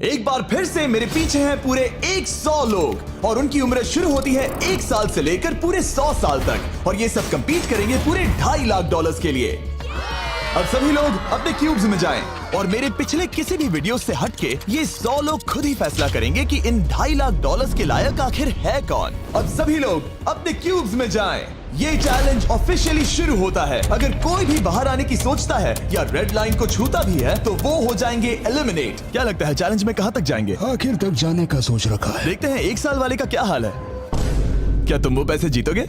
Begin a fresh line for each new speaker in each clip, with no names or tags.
एक बार फिर से मेरे पीछे हैं पूरे 100 लोग और उनकी उम्र शुरू होती है 1 साल से लेकर पूरे 100 साल तक और ये सब compete करेंगे पूरे $2.5 लाख के लिए। अब सभी लोग अपने क्यूब्स में जाएं और मेरे पिछले किसी भी वीडियो से हटके ये 100 लोग खुद ही फैसला करेंगे कि इन $2.5 लाख के लायक आखिर है कौन। अब सभी लोग अपने क्यूब्स में जाएं। ये चैलेंज ऑफिशियली शुरू होता है। अगर कोई भी बाहर आने की सोचता है या रेड लाइन को छूता भी है तो वो हो जाएंगे एलिमिनेट। क्या लगता है चैलेंज में कहां तक जाएंगे?
आखिर तक जाने का सोच रखा है।
देखते हैं 1 साल वाले का क्या हाल है। क्या तुम वो पैसे जीतोगे?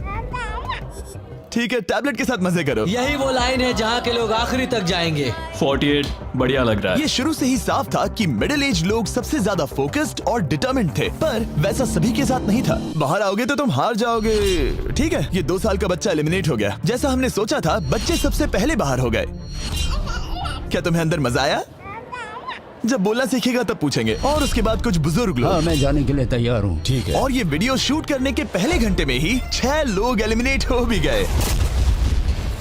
ठीक है, टैबलेट के साथ मजे करो।
यही वो लाइन है जहाँ के लोग आखिरी तक जाएंगे।
48 बढ़िया लग रहा है।
ये शुरू से ही साफ था कि मिडिल एज लोग सबसे ज्यादा फोकस्ड और डिटरमिन्ड थे, पर वैसा सभी के साथ नहीं था। बाहर आओगे तो तुम हार जाओगे। ठीक है, ये 2 साल का बच्चा एलिमिनेट हो गया। जैसा हमने सोचा था, बच्चे सबसे पहले बाहर हो गए। क्या तुम्हें अंदर मजा आया? जब बोलना सीखेगा तब पूछेंगे। और उसके बाद कुछ बुजुर्ग लोग।
हाँ, मैं जाने के लिए तैयार हूँ। ठीक है।
और ये वीडियो शूट करने के पहले घंटे में ही 6 लोग एलिमिनेट हो भी गए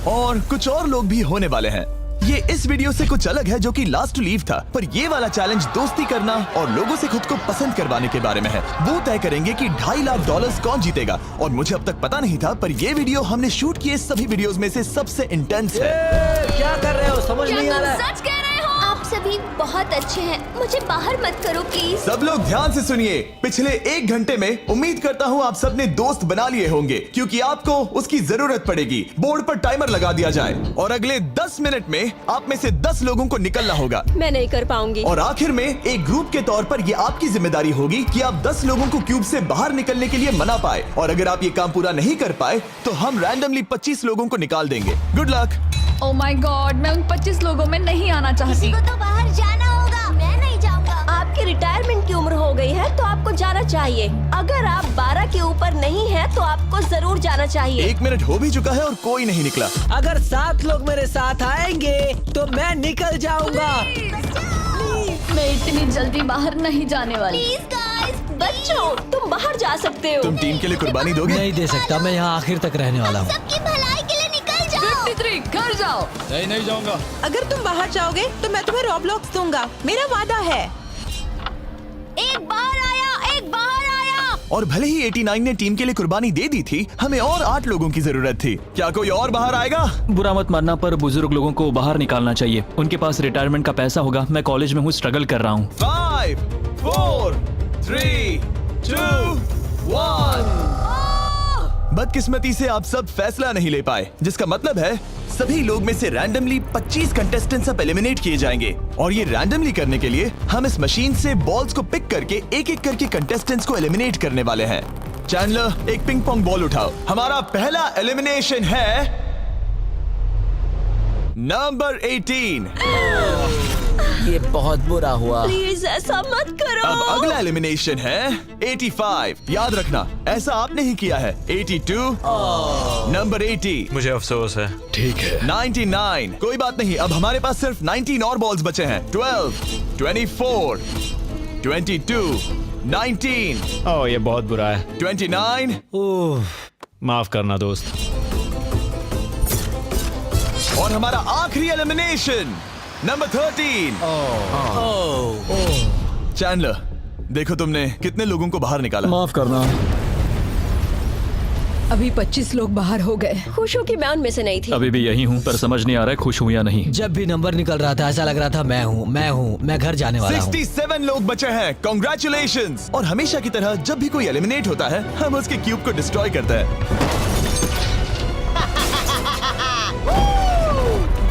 और कुछ और लोग भी होने वाले हैं। ये इस वीडियो से कुछ अलग है जो कि लास्ट टू लीव था, पर ये वाला चैलेंज दोस्ती करना और लोगों से खुद को पसंद करवाने के बारे में है। वो तय करेंगे कि $2.5 लाख कौन जीतेगा और मुझे अब तक पता नहीं था, पर ये वीडियो हमने शूट किए सभी वीडियोस में से सबसे इंटेंस है।
क्या कर रहे हो? समझ नहीं आ रहा है।
सच कह रहे हो? आप सभी बहुत अच्छे हैं, मुझे बाहर मत करो प्लीज।
सब लोग ध्यान से सुनिए। पिछले 1 घंटे में उम्मीद करता हूँ आप सबने दोस्त बना लिए होंगे, क्योंकि आपको उसकी जरूरत पड़ेगी। बोर्ड पर टाइमर लगा दिया जाए और अगले 10 मिनट में आप में से 10 लोगों को निकलना होगा।
मैं नहीं कर पाऊंगी।
और आखिर में एक ग्रुप के तौर पर ये आपकी जिम्मेदारी होगी कि आप 10 लोगों को क्यूब से बाहर निकलने के लिए मना पाए। और अगर आप ये काम पूरा नहीं कर पाए तो हम रैंडमली 25 लोगों को निकाल देंगे। Good luck.
Oh my God, मैं उन 25 लोगों में नहीं आना चाहती।
किसी को तो बाहर जाना होगा। मैं नहीं जाऊंगा। आपकी रिटायरमेंट की उम्र हो गई है तो आपको जाना चाहिए। अगर आप 12 के ऊपर नहीं हैं तो आपको जरूर जाना चाहिए।
1 मिनट हो भी चुका है और कोई नहीं निकला।
अगर 7 लोग मेरे साथ आएंगे तो मैं निकल जाऊंगा।
मैं इतनी जल्दी बाहर नहीं जाने वाली।
प्लीज गाइस, बच्चों तुम बाहर जा सकते हो।
तुम टीम के लिए कुर्बानी दोगे?
नहीं दे सकता, मैं यहाँ आखिर तक रहने वाला हूँ।
सबकी भलाई के लिए निकल जाओ।
53 घर जाओ।
नहीं जाऊंगा।
अगर तुम बाहर जाओगे तो मैं तुम्हें रॉब्लॉक्स दूंगा, मेरा वादा है।
एक बाहर आया, एक बाहर आया।
और भले ही 89 ने टीम के लिए कुर्बानी दे दी थी, हमें और 8 लोगों की जरूरत थी। क्या कोई और बाहर आएगा?
बुरा मत मानना, पर बुजुर्ग लोगों को बाहर निकालना चाहिए। उनके पास रिटायरमेंट का पैसा होगा। मैं कॉलेज में हूँ, स्ट्रगल कर रहा हूँ।
5 4 3 2 1। बदकिस्मती से आप सब फैसला नहीं ले पाए, जिसका मतलब है सभी लोग में से रैंडमली 25 कंटेस्टेंट्स अब एलिमिनेट किए जाएंगे। और ये रैंडमली करने के लिए हम इस मशीन से बॉल्स को पिक करके एक एक करके कंटेस्टेंट्स को एलिमिनेट करने वाले हैं। चैंडलर, एक पिंग पोंग बॉल उठाओ। हमारा पहला एलिमिनेशन है नंबर 18।
ये बहुत बुरा हुआ।
प्लीज ऐसा मत करो।
अब अगला एलिमिनेशन है 85। याद रखना, ऐसा आपने ही किया है। 82, नंबर 80,
मुझे अफसोस है।
ठीक है।
99। कोई बात नहीं, अब हमारे पास सिर्फ 19 और बॉल्स बचे हैं। 12, 24, 22, 19,
ओह ये बहुत बुरा है।
29।
ओह,
माफ करना दोस्त।
और हमारा आखिरी एलिमिनेशन नंबर 13। चैंडलर, देखो तुमने कितने लोगों को बाहर निकाला।
माफ करना।
अभी 25 लोग बाहर हो गए।
खुश हूँ कि मैं उनमें से नहीं थी।
अभी भी यही हूँ, पर समझ नहीं आ रहा है खुश हूँ या नहीं।
जब भी नंबर निकल रहा था ऐसा लग रहा था मैं घर जाने वाला हूँ।
67 लोग बचे हैं। कॉन्ग्रेचुलेशंस। और हमेशा की तरह जब भी कोई एलिमिनेट होता है, हम उसके क्यूब को डिस्ट्रॉय करते हैं।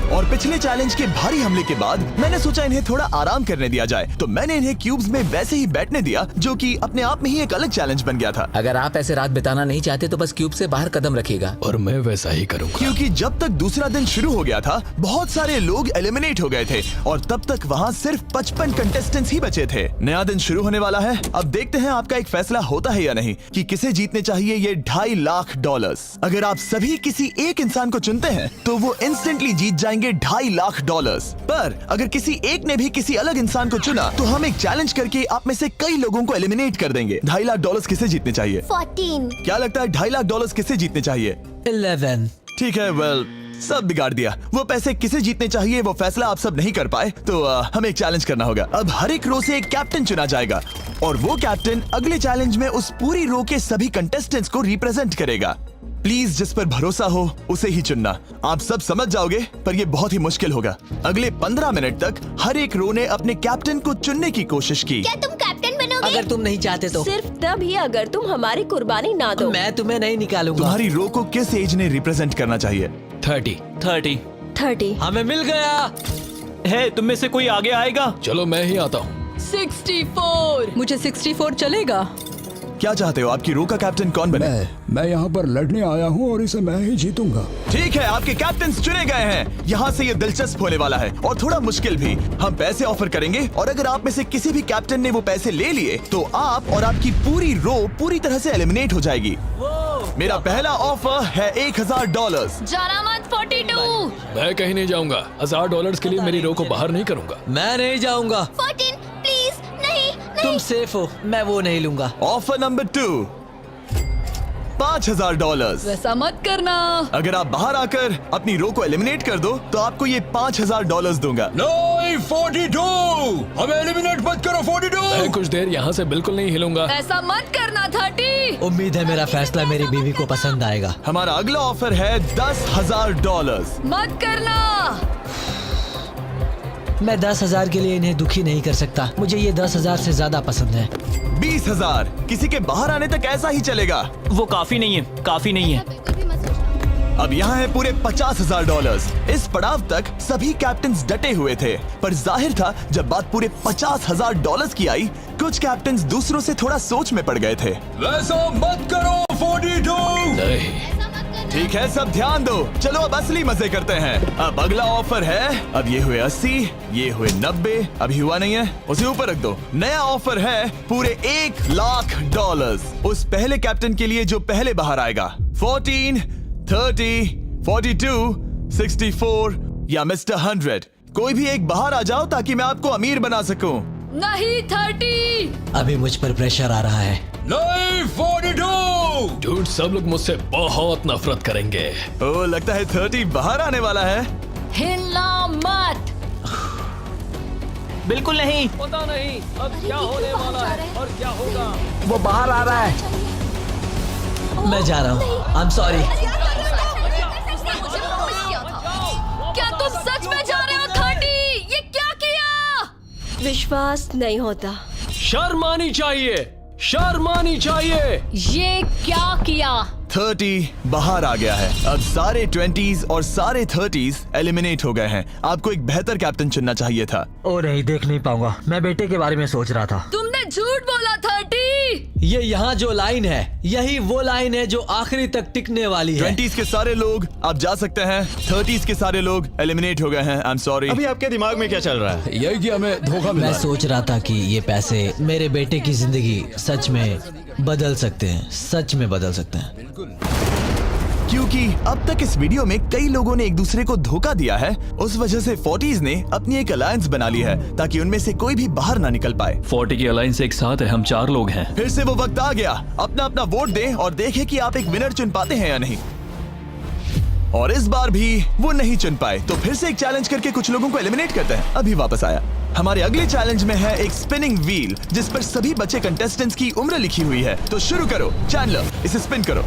और पिछले चैलेंज के भारी हमले के बाद मैंने सोचा इन्हें थोड़ा आराम करने दिया जाए, तो मैंने इन्हें क्यूब्स में वैसे ही बैठने दिया, जो कि अपने आप में ही एक अलग चैलेंज बन गया था।
अगर आप ऐसे रात बिताना नहीं चाहते तो बस क्यूब से बाहर कदम रखिएगा।
और मैं वैसा ही करूंगा।
क्योंकि जब तक दूसरा दिन शुरू हो गया था, बहुत सारे लोग एलिमिनेट हो गए थे और तब तक वहाँ सिर्फ 55 कंटेस्टेंट्स ही बचे थे। नया दिन शुरू होने वाला है। अब देखते हैं आपका एक फैसला होता है या नहीं कि किसे जीतने चाहिए ये $2.5 लाख। अगर आप सभी किसी एक इंसान को चुनते हैं तो वो इंस्टेंटली जीत जाएंगे $2.5 लाख। पर अगर किसी एक ने भी किसी अलग इंसान को चुना तो हम एक चैलेंज करके आप में से कई लोगों को एलिमिनेट कर देंगे। $2.5 लाख किसे जीतने चाहिए?
14।
क्या लगता है $2.5 लाख किसे जीतने चाहिए?
11।
ठीक है, वेल सब बिगाड़ दिया। वो पैसे किसे जीतने चाहिए वो फैसला आप सब नहीं कर पाए, तो हमें एक चैलेंज करना होगा। अब हर एक रो से एक कैप्टन चुना जाएगा और वो कैप्टन अगले चैलेंज में उस पूरी रो के सभी कंटेस्टेंट्स को रिप्रेजेंट करेगा। प्लीज जिस पर भरोसा हो उसे ही चुनना। आप सब समझ जाओगे, पर ये बहुत ही मुश्किल होगा। अगले 15 मिनट तक हर एक रो ने अपने कैप्टन को चुनने की कोशिश की।
क्या तुम कैप्टन बनोगे?
अगर तुम नहीं चाहते तो
सिर्फ तभी अगर तुम हमारी कुर्बानी ना दो।
मैं तुम्हें नहीं निकालूंगा।
तुम्हारी रो को किस एज ने रिप्रेजेंट करना चाहिए?
30।
30।
हमें मिल गया।
है तुम में से कोई आगे आएगा?
चलो मैं ही आता हूँ।
64। मुझे 64 चलेगा।
क्या चाहते हो, आपकी रो का कैप्टन कौन बने?
मैं यहाँ पर लड़ने आया हूँ और इसे मैं ही जीतूंगा।
ठीक है, आपके कैप्टन चुने गए हैं। यहाँ से ये दिलचस्प होने वाला है और थोड़ा मुश्किल भी। हम पैसे ऑफर करेंगे और अगर आप में से किसी भी कैप्टन ने वो पैसे ले लिए तो आप और आपकी पूरी रो पूरी तरह से एलिमिनेट हो जाएगी। मेरा पहला ऑफर है $1000।
जाना मत 42।
मैं कहीं नहीं जाऊंगा। $1000 के लिए मेरी रो को बाहर नहीं करूंगा।
मैं नहीं जाऊंगा।
14 प्लीज नहीं।
तुम सेफ हो, मैं वो नहीं लूंगा।
Offer number 2, $5000।
वैसा मत करना।
अगर आप बाहर आकर अपनी रो को एलिमिनेट कर दो तो आपको ये $5000 दूंगा।
नहीं, 42। हमें एलिमिनेट मत करो। 42। मैं कुछ देर यहाँ से बिल्कुल नहीं हिलूंगा।
ऐसा मत करना 30।
उम्मीद है मेरा फैसला मेरी बीवी को पसंद आएगा।
हमारा अगला ऑफर है $10,000।
मत करना।
मैं 10,000 के लिए इन्हें दुखी नहीं कर सकता। मुझे ये 10,000 से ज्यादा पसंद है।
20,000। किसी के बाहर आने तक ऐसा ही चलेगा।
वो काफी नहीं है, काफी नहीं है।
अब यहाँ है पूरे $50,000। इस पड़ाव तक सभी कैप्टन्स डटे हुए थे, पर जाहिर था जब बात पूरे $50,000 की आई, कुछ कैप्टन्स दूसरों से थोड़ा सोच में पड़ गए थे।
वैसा मत करो। 42। नहीं।
ठीक है, सब ध्यान दो। चलो अब असली मजे करते हैं। अब अगला ऑफर है, अब ये हुए 80, ये हुए 90, अभी हुआ नहीं है, उसे ऊपर रख दो। नया ऑफर है पूरे $1,00,000 उस पहले कैप्टन के लिए जो पहले बाहर आएगा। 14, 30, 42, 64 या मिस्टर 100। कोई भी एक बाहर आ जाओ ताकि मैं आपको अमीर बना सकूं।
नहीं 30।
अभी मुझ पर प्रेशर आ रहा है।
नहीं, 42। झूठ, सब लोग मुझसे बहुत नफरत करेंगे।
ओ, लगता है 30 बाहर आने वाला है।
हिलना मत।
बिल्कुल नहीं।
पता नहीं अब क्या होने वाला है और क्या होगा। वो बाहर आ रहा है। मैं जा रहा हूँ। आई एम सॉरी।
क्या तुम सच में जा रहे हो 30? ये क्या किया?
विश्वास नहीं होता।
शर्म आनी चाहिए, शर्म आनी चाहिए।
ये क्या किया?
30 बाहर आ गया है। अब सारे 20s और सारे 30s एलिमिनेट हो गए हैं। आपको एक बेहतर कैप्टन चुनना चाहिए था।
ओ नहीं, देख नहीं पाऊंगा। मैं बेटे के बारे में सोच रहा था।
तुमने झूठ बोला 30।
ये यहाँ जो लाइन है, यही वो लाइन है जो आखिरी तक टिकने वाली है।
20s के सारे लोग आप जा सकते हैं, 30s के सारे लोग एलिमिनेट हो गए हैं। आई एम सॉरी।
अभी आपके दिमाग में क्या चल रहा है?
यही कि हमें धोखा मिला
मैं
है।
सोच रहा था कि ये पैसे मेरे बेटे की जिंदगी सच में बदल सकते हैं, सच में बदल सकते हैं।
क्योंकि अब तक इस वीडियो में कई लोगों ने एक दूसरे को धोखा दिया है, उस वजह से 40s ने अपनी एक अलायंस बना ली है ताकि उनमें से कोई भी बाहर ना निकल पाए।
40 की अलायंस एक साथ है, हम 4 लोग हैं।
फिर से वो वक्त आ गया, अपना अपना वोट दें और देखें कि आप एक विनर चुन पाते हैं या नहीं। और इस बार भी वो नहीं चुन पाए, तो फिर से एक चैलेंज करके कुछ लोगों को एलिमिनेट करते हैं। अभी वापस आया। हमारे अगले चैलेंज में है एक स्पिनिंग व्हील जिस पर सभी बचे कंटेस्टेंट्स की उम्र लिखी हुई है। तो शुरू करो चैंडलर, इसे स्पिन करो।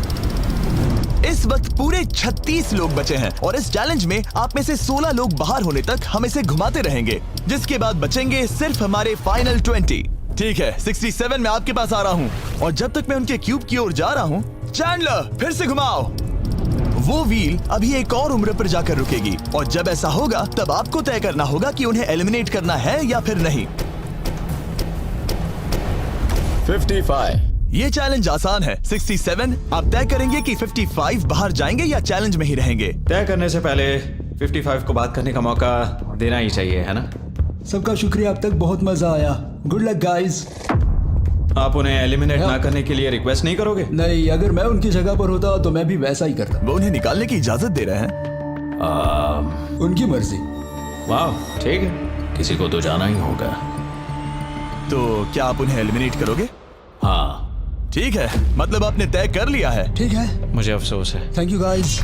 इस वक्त पूरे 36 लोग बचे हैं और इस चैलेंज में आप में से 16 लोग बाहर होने तक हम इसे घुमाते रहेंगे, जिसके बाद बचेंगे सिर्फ हमारे फाइनल 20। ठीक है, 67 में आपके पास आ रहा हूँ और जब तक मैं उनके क्यूब की ओर जा रहा हूँ, चैंडलर फिर से घुमाओ। वो व्हील अभी एक और उम्र पर जाकर रुकेगी और जब ऐसा होगा तब आपको तय करना होगा कि उन्हें एलिमिनेट करना है या फिर नहीं।
55।
ये चैलेंज आसान है। 67 आप तय करेंगे कि 55 बाहर जाएंगे या चैलेंज में ही रहेंगे।
तय करने से पहले 55 को बात करने का मौका देना ही चाहिए, है ना?
सबका शुक्रिया, अब तक बहुत मजा आया। Good luck guys.
आप उन्हें एलिमिनेट ना करने के लिए रिक्वेस्ट नहीं करोगे?
नहीं, अगर मैं उनकी जगह पर होता तो मैं भी वैसा ही करता।
वो उन्हें निकालने की इजाजत दे रहे हैं।
उनकी मर्जी।
वाह, ठीक है।
किसी को तो जाना ही होगा।
तो क्या आप उन्हें एलिमिनेट करोगे?
हाँ
ठीक है, मतलब आपने तय कर लिया है।
ठीक है,
मुझे अफसोस है।
Thank you guys.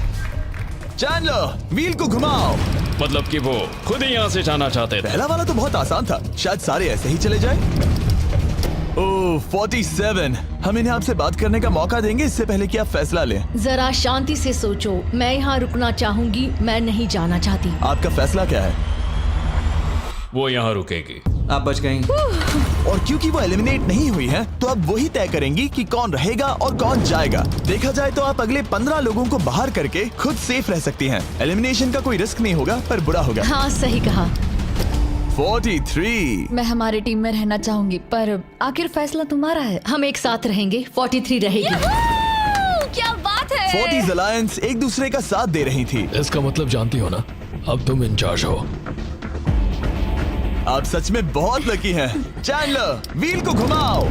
Chandler, wheel को घुमाओ।
मतलब कि वो खुद ही यहाँ से जाना चाहते थे।
पहला वाला तो बहुत आसान था, शायद सारे ऐसे ही चले जाए। ओह 47, हम इन्हें आपसे बात करने का मौका देंगे इससे पहले कि आप फैसला लें।
जरा शांति से सोचो, मैं यहाँ रुकना चाहूंगी, मैं नहीं जाना चाहती।
आपका फैसला क्या है?
वो यहाँ रुकेगी।
आप बच गई।
और क्योंकि वो एलिमिनेट नहीं हुई है, तो अब वही तय करेंगी कि कौन रहेगा और कौन जाएगा। देखा जाए तो आप अगले 15 लोगों को बाहर करके खुद सेफ रह सकती हैं। एलिमिनेशन का कोई रिस्क नहीं होगा, पर बुरा होगा।
हाँ सही कहा।
43।
मैं हमारे टीम में रहना चाहूंगी, पर आखिर फैसला तुम्हारा है।
हम एक साथ रहेंगे। 43 रहेगी।
क्या बात है।
40s अलायंस एक दूसरे का साथ दे रही थी।
इसका मतलब जानती हो ना, अब तुम इंचार्ज हो।
आप सच में बहुत लकी हैं। चैंडलर, व्हील को घुमाओ।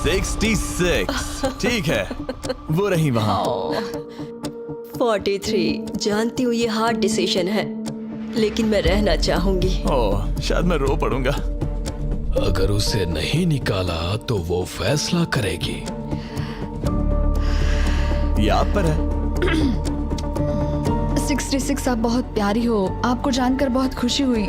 66। ठीक है, वो रही वहां।
43, जानती हूँ ये हार्ड डिसीजन है, लेकिन मैं रहना चाहूंगी।
ओह, शायद मैं रो पड़ूंगा।
अगर उसे नहीं निकाला तो वो फैसला करेगी।
ये आप पर है।
66 आप बहुत प्यारी हो, आपको जानकर बहुत खुशी हुई।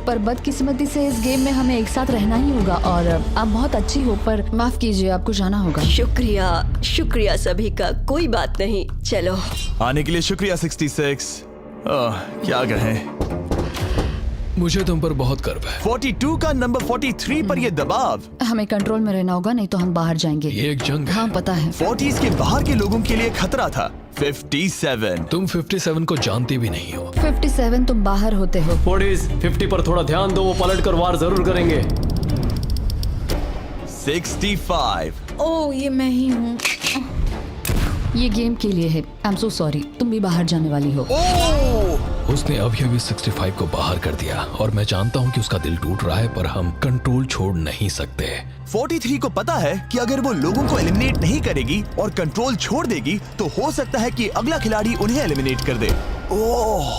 पर बदकिस्मती से इस गेम में हमें एक साथ रहना ही होगा। और आप बहुत अच्छी हो, पर माफ कीजिए, आपको जाना होगा।
शुक्रिया, शुक्रिया सभी का। कोई बात नहीं, चलो।
आने के लिए शुक्रिया 66। क्या कहें।
मुझे तुम पर बहुत गर्व है।
42 का नंबर 43 पर ये दबाव।
हमें कंट्रोल में रहना होगा, नहीं तो हम बाहर जाएंगे।
ये एक जंग है।
हाँ पता है।
40s के बाहर के लोगों के लिए खतरा था। 57।
तुम 57 को जानती भी नहीं हो।
57 तुम बाहर होते हो।
50 पर थोड़ा ध्यान दो, वो पलट कर वार जरूर करेंगे।
65।
ओह ये मैं ही हूँ। ये गेम के लिए है। आई एम सो सॉरी, तुम भी बाहर जाने वाली हो।
उसने अभी अभी 65 को बाहर कर दिया और मैं जानता हूँ कि उसका दिल टूट रहा है, पर हम कंट्रोल छोड़ नहीं सकते।
43 को पता है कि अगर वो लोगों को एलिमिनेट नहीं करेगी और कंट्रोल छोड़ देगी, तो हो सकता है कि अगला खिलाड़ी उन्हें एलिमिनेट कर दे। ओह,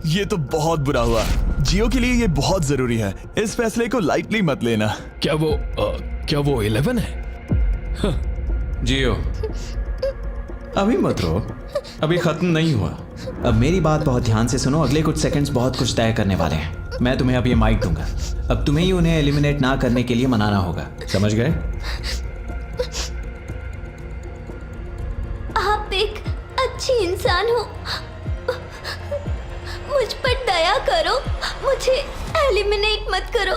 ये तो बहुत बुरा हुआ। जियो के लिए ये बहुत जरूरी है। इस फैसले को लाइटली मत लेना।
क्या वो 11 है?
जियो, अभी मत रो, अभी खत्म नहीं हुआ। अब मेरी बात बहुत ध्यान से सुनो। अगले कुछ सेकंड्स बहुत कुछ तय करने वाले हैं। मैं तुम्हें अब ये माइक दूंगा। अब तुम्हें ही उन्हें एलिमिनेट ना करने के लिए मनाना होगा, समझ गए?
आप एक अच्छी इंसान हो, मुझ पर दया करो, मुझे एलिमिनेट मत करो।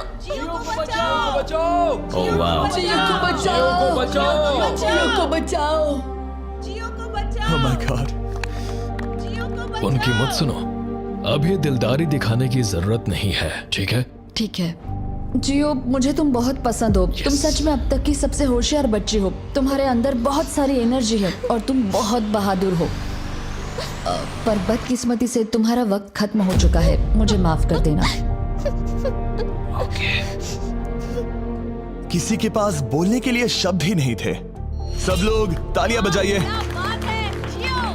ओह वाह।
Oh my God।
उनकी मत सुनो। अभी दिलदारी दिखाने की जरूरत नहीं है, ठीक है?
ठीक है जियो, मुझे तुम बहुत पसंद हो। तुम सच में अब तक की सबसे होशियार बच्ची हो। तुम्हारे अंदर बहुत सारी एनर्जी है और तुम बहुत बहादुर हो। पर बदकिस्मती से तुम्हारा वक्त खत्म हो चुका है। मुझे माफ कर देना।
किसी के पास बोलने के लिए शब्द ही नहीं थे। सब लोग तालियां बजाइए।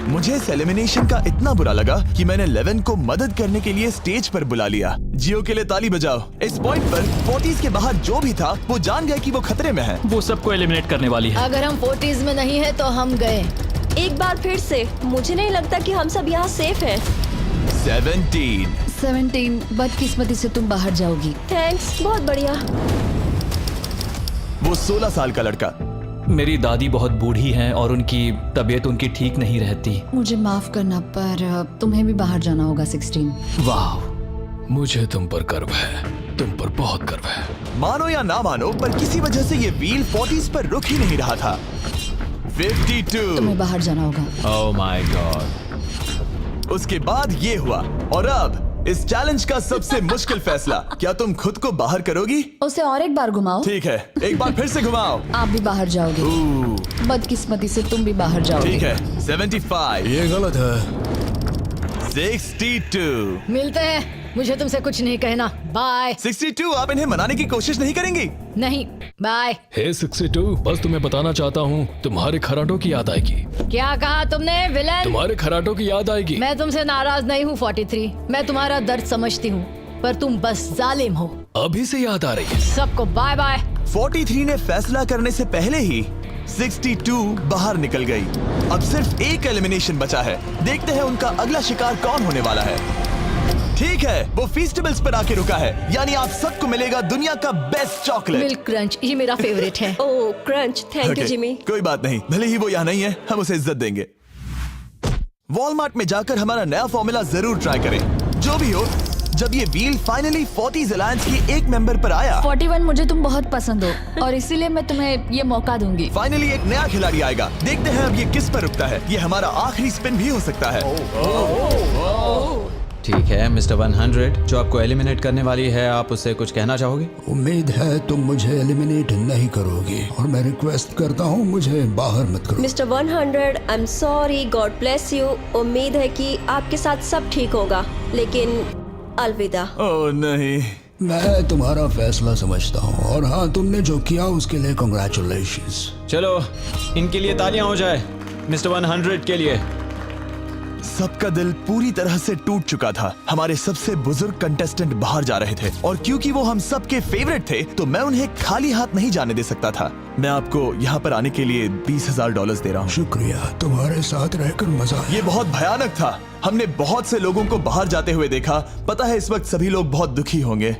मुझे इस एलिमिनेशन का इतना बुरा लगा कि मैंने 11 को मदद करने के लिए स्टेज पर बुला लिया। जियो के लिए ताली बजाओ। इस पॉइंट पर 40s के बाहर जो भी था वो जान गया कि वो खतरे में है।
वो सबको एलिमिनेट करने वाली है।
अगर हम 40s में नहीं है तो हम गए।
एक बार फिर से, मुझे नहीं लगता कि हम सब यहाँ सेफ हैं।
17 बदकिस्मती से तुम बाहर जाओगी।
थैंक्स, बहुत बढ़िया।
वो 16 साल का लड़का।
मेरी दादी बहुत बूढ़ी हैं और उनकी तबीयत उनकी ठीक नहीं रहती।
मुझे माफ करना, पर तुम्हें भी बाहर जाना होगा। 16।
वाह, मुझे तुम पर गर्व है, तुम पर बहुत गर्व है।
मानो या ना मानो, पर किसी वजह से ये व्हील 40s पर रुक ही नहीं रहा था। 52।
तुम्हें बाहर जाना होगा।
ओह माय गॉड।
उसके बाद ये हुआ और अब इस चैलेंज का सबसे मुश्किल फैसला। क्या तुम खुद को बाहर करोगी?
उसे और एक बार घुमाओ।
ठीक है, एक बार फिर से घुमाओ।
आप भी बाहर जाओगे। बदकिस्मती से तुम भी बाहर जाओगे।
ठीक है। 75।
ये गलत है।
62।
मिलते हैं, मुझे तुमसे कुछ नहीं कहना। बाय।
62। आप इन्हें मनाने की कोशिश नहीं करेंगी?
नहीं, बाय।
हे 62, बस तुम्हें बताना चाहता हूँ, तुम्हारे खराटों की याद आएगी।
क्या कहा तुमने विलन?
तुम्हारे खराटों की याद आएगी।
मैं तुमसे नाराज नहीं हूँ 43। मैं तुम्हारा दर्द समझती हूँ, पर तुम बस जालिम हो।
अभी से याद आ रही है।
सबको बाय बाय।
43 ने फैसला करने से पहले ही 62 बाहर निकल गई। अब सिर्फ एक एलिमिनेशन बचा है। देखते हैं उनका अगला शिकार कौन होने वाला है। ठीक है, वो फीस्टेबल्स पर आके रुका है, यानी आप सबको मिलेगा दुनिया का बेस्ट चॉकलेट।
मिल्क क्रंच, ये मेरा फेवरेट है।
ओह क्रंच, थैंक यू जिमी।
कोई बात नहीं, भले ही वो यहाँ नहीं है, हम उसे इज्जत देंगे। वॉलमार्ट में जाकर हमारा नया फॉर्मूला जरूर ट्राई करें। जो भी हो, जब ये व्हील फाइनली 40s अलायंस की एक मेंबर पर आया,
41 मुझे तुम बहुत पसंद हो और इसीलिए मैं तुम्हें ये मौका दूंगी।
फाइनली एक नया खिलाड़ी आएगा। देखते हैं अब ये किस पर रुकता है। ये हमारा आखिरी स्पिन भी हो सकता है।
ठीक है मिस्टर 100, जो आपको एलिमिनेट करने वाली है, आप उससे कुछ कहना चाहोगे?
उम्मीद है तुम मुझे एलिमिनेट नहीं करोगे और मैं रिक्वेस्ट करता हूँ मुझे बाहर मत करो।
Mister 100, I am sorry, God bless you. उम्मीद है कि आपके साथ सब ठीक होगा, लेकिन अलविदा।
ओह नहीं,
मैं तुम्हारा फैसला समझता हूँ और हाँ, तुमने जो किया उसके लिए कांग्रेचुलेशंस।
चलो इनके लिए तालियां हो जाए, मिस्टर 100 के लिए।
सबका दिल पूरी तरह से टूट चुका था। हमारे सबसे बुजुर्ग कंटेस्टेंट बाहर जा रहे थे और क्योंकि वो हम सबके फेवरेट थे तो मैं उन्हें खाली हाथ नहीं जाने दे सकता था। मैं आपको यहाँ पर आने के लिए $20,000 दे रहा हूँ।
शुक्रिया, तुम्हारे साथ रहकर मजा आया।
ये बहुत भयानक था। हमने बहुत से लोगों को बाहर जाते हुए देखा। पता है इस वक्त सभी लोग बहुत दुखी होंगे,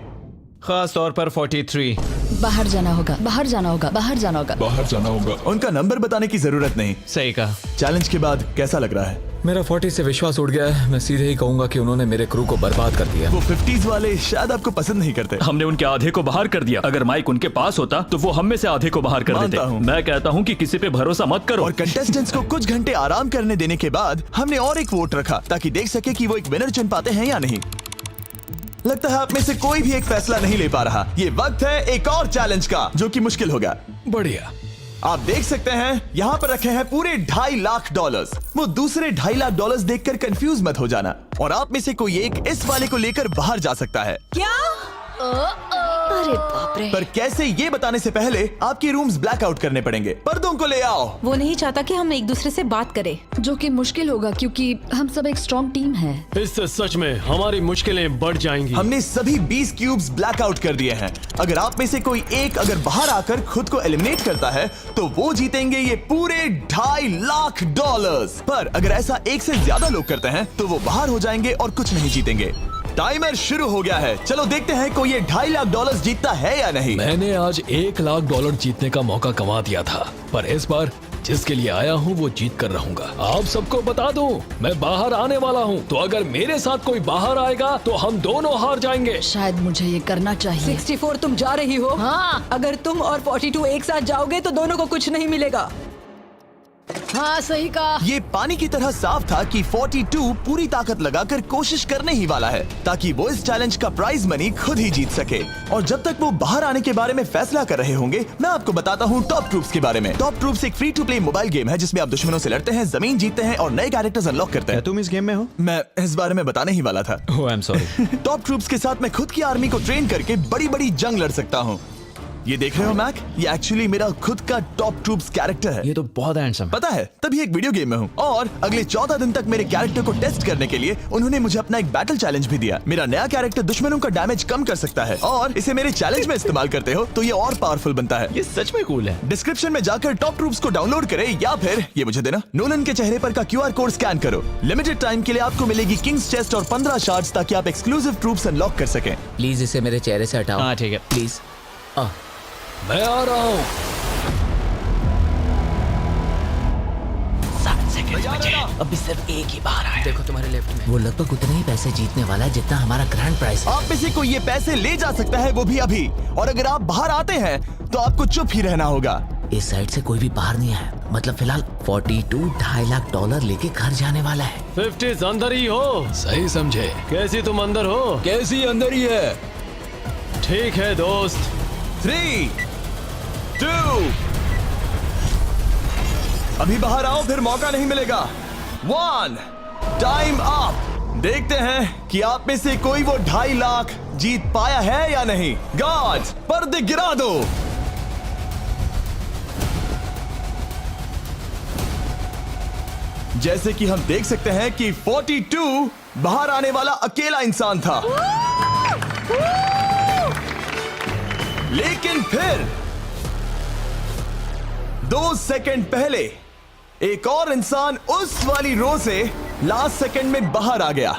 खास तौर पर 43।
बाहर जाना होगा, बाहर जाना होगा, बाहर जाना होगा,
बाहर जाना होगा।
उनका नंबर बताने की जरूरत नहीं।
सही कहा।
चैलेंज के बाद कैसा लग रहा है?
मेरा 40 से विश्वास उड़ गया है। मैं सीधे ही कहूंगा कि उन्होंने मेरे क्रू को बर्बाद कर दिया।
वो 50s वाले शायद आपको पसंद नहीं करते।
हमने उनके आधे को बाहर कर दिया। अगर माइक उनके पास होता तो वो हम में से आधे को बाहर कर
मानता
देते।
हूं।
मैं कहता हूं कि किसी पे भरोसा मत करो।
और कंटेस्टेंट्स को कुछ घंटे आराम करने देने के बाद हमने और एक वोट रखा ताकि देख सके कि वो एक विनर चुन पाते हैं या नहीं। लगता है आप में से कोई भी एक फैसला नहीं ले पा रहा। ये वक्त है एक और चैलेंज का, जो कि मुश्किल होगा।
बढ़िया।
आप देख सकते हैं यहाँ पर रखे हैं पूरे $2.5 लाख। वो दूसरे $2.5 लाख देखकर कंफ्यूज मत हो जाना। और आप में से कोई एक इस वाले को लेकर बाहर जा सकता है।
क्या? अरे बाप रे।
पर कैसे, ये बताने से पहले आपके रूम्स ब्लैकआउट करने पड़ेंगे। पर्दों को ले आओ।
वो नहीं चाहता कि हम एक दूसरे से बात करें,
जो कि मुश्किल होगा क्योंकि हम सब एक स्ट्रॉन्ग टीम है।
इससे सच में हमारी मुश्किलें बढ़ जाएंगी।
हमने सभी 20 क्यूब्स ब्लैकआउट कर दिए हैं। अगर आप में से कोई एक अगर बाहर आकर खुद को एलिमिनेट करता है तो वो जीतेंगे ये पूरे $2.5 लाख। पर अगर ऐसा एक से ज्यादा लोग करते हैं तो वो बाहर हो जाएंगे और कुछ नहीं जीतेंगे। टाइमर शुरू हो गया है। चलो देखते हैं कोई ये $2.5 लाख जीतता है या नहीं।
मैंने आज $1 लाख जीतने का मौका कमा दिया था, पर इस बार जिसके लिए आया हूँ वो जीत कर रहूंगा। आप सबको बता दूं, मैं बाहर आने वाला हूँ, तो अगर मेरे साथ कोई बाहर आएगा तो हम दोनों हार जाएंगे।
शायद मुझे ये करना चाहिए।
64 तुम जा रही हो? हाँ। अगर तुम और 42 एक साथ जाओगे तो दोनों को कुछ नहीं मिलेगा।
हाँ सही कहा।
ये पानी की तरह साफ था कि 42 पूरी ताकत लगाकर कोशिश करने ही वाला है ताकि वो इस चैलेंज का प्राइज मनी खुद ही जीत सके। और जब तक वो बाहर आने के बारे में फैसला कर रहे होंगे, मैं आपको बताता हूँ टॉप ट्रूप्स के बारे में। टॉप ट्रूप्स एक free to play mobile game है जिसमें आप दुश्मनों से लड़ते हैं, जमीन जीतते हैं और नए कैरेक्टर्स अनलॉक करते हैं।
तुम इस गेम में हो?
मैं इस बारे में बताने ही वाला था।
Oh I am sorry.
Top troops के साथ मैं खुद की आर्मी को ट्रेन करके बड़ी बड़ी जंग लड़ सकता हूँ। ये देख रहे हो मैक, ये एक्चुअली मेरा खुद का टॉप ट्रूप्स कैरेक्टर है।
ये तो बहुत हैंडसम।
पता है, तभी एक वीडियो गेम में हूँ। और अगले 14 दिन तक मेरे कैरेक्टर को टेस्ट करने के लिए उन्होंने मुझे अपना एक बैटल चैलेंज भी दिया। मेरा नया कैरेक्टर दुश्मनों का डैमेज कम कर सकता है और इसे मेरे चैलेंज में इस्तेमाल करते हो तो ये और पावरफुल बनता है।
ये सच में कूल है।
डिस्क्रिप्शन में जाकर टॉप ट्रूप्स को डाउनलोड करें या फिर ये मुझे देना, नोलन के चेहरे पर का QR कोड स्कैन करो। लिमिटेड टाइम के लिए आपको मिलेगी किंग्स चेस्ट और 15 शार्ड्स ताकि आप एक्सक्लूसिव ट्रूप्स अनलॉक कर सकें।
प्लीज इसे मेरे चेहरे से हटाओ।
हाँ ठीक है।
प्लीज।
मैं आ रहा हूँ।
7 सेकंड बचे। अभी सिर्फ एक ही बाहर आया। देखो तुम्हारे लेफ्ट में। वो लगभग उतने ही पैसे जीतने वाला है जितना हमारा ग्रैंड प्राइस है।
आप में से कोई ये पैसे ले जा सकता है, वो भी अभी। और अगर आप बाहर आते हैं तो आपको चुप ही रहना होगा।
इस साइड से कोई भी बाहर नहीं आया। मतलब फिलहाल 42 $2.5 लाख लेके घर जाने वाला है।
50 अंदर ही हो।
सही समझे।
कैसी तुम अंदर हो?
कैसी अंदर ही है।
ठीक है दोस्त।
3, 2, अभी बाहर आओ, फिर मौका नहीं मिलेगा। 1, टाइम अप। देखते हैं कि आप में से कोई वो $2.5 लाख जीत पाया है या नहीं। गार्ड्स, पर्दे गिरा दो। जैसे कि हम देख सकते हैं कि 42 बाहर आने वाला अकेला इंसान था, लेकिन फिर 2 सेकंड पहले एक और इंसान उस वाली रो से लास्ट सेकंड में बाहर आ गया।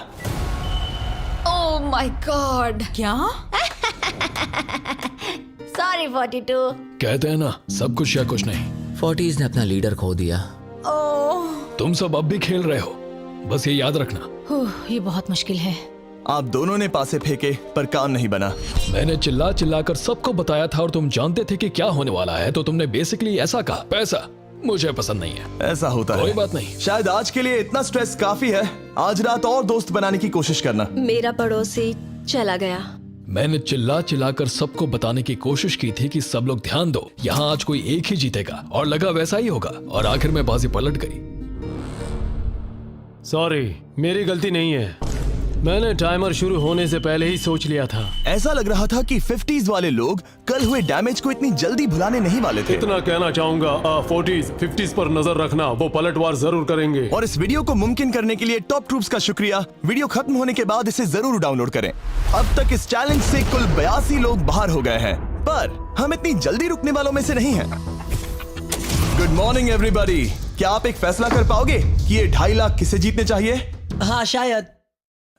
ओह माय गॉड।
क्या?
सॉरी 42।
कहते हैं ना, सब कुछ या कुछ नहीं।
40s ने अपना लीडर खो दिया।
तुम सब अब भी खेल रहे हो, बस ये याद रखना।
ये बहुत मुश्किल है।
आप दोनों ने पासे फेंके पर काम नहीं बना।
मैंने चिल्ला चिल्ला कर सबको बताया था और तुम जानते थे कि क्या होने वाला है, तो तुमने बेसिकली ऐसा कहा, पैसा मुझे पसंद नहीं है।
ऐसा होता है।
कोई बात नहीं।
शायद आज के लिए इतना स्ट्रेस काफी है। आज रात और दोस्त बनाने की कोशिश करना।
मेरा पड़ोसी चला गया।
मैंने चिल्ला चिल्ला कर सबको बताने की कोशिश की थी कि सब लोग ध्यान दो, यहाँ आज कोई एक ही जीतेगा, और लगा वैसा ही होगा, और आखिर में बाजी पलट गई।
सॉरी, मेरी गलती नहीं है। मैंने टाइमर शुरू होने से पहले ही सोच लिया था।
ऐसा लग रहा था कि 50s वाले लोग कल हुए डैमेज को इतनी जल्दी भुलाने नहीं वाले थे।
इतना कहना चाहूंगा, 40s 50s पर नजर रखना, वो पलटवार जरूर करेंगे।
और इस वीडियो को मुमकिन करने के लिए टॉप ट्रूप्स का शुक्रिया। वीडियो खत्म होने के बाद इसे जरूर डाउनलोड करें। अब तक इस चैलेंज से कुल 82 लोग बाहर हो गए हैं, पर हम इतनी जल्दी रुकने वालों में से नहीं हैं। Good morning everybody. क्या आप एक फैसला कर पाओगे कि ये 2.5 लाख किसे जीतने चाहिए?
हाँ शायद।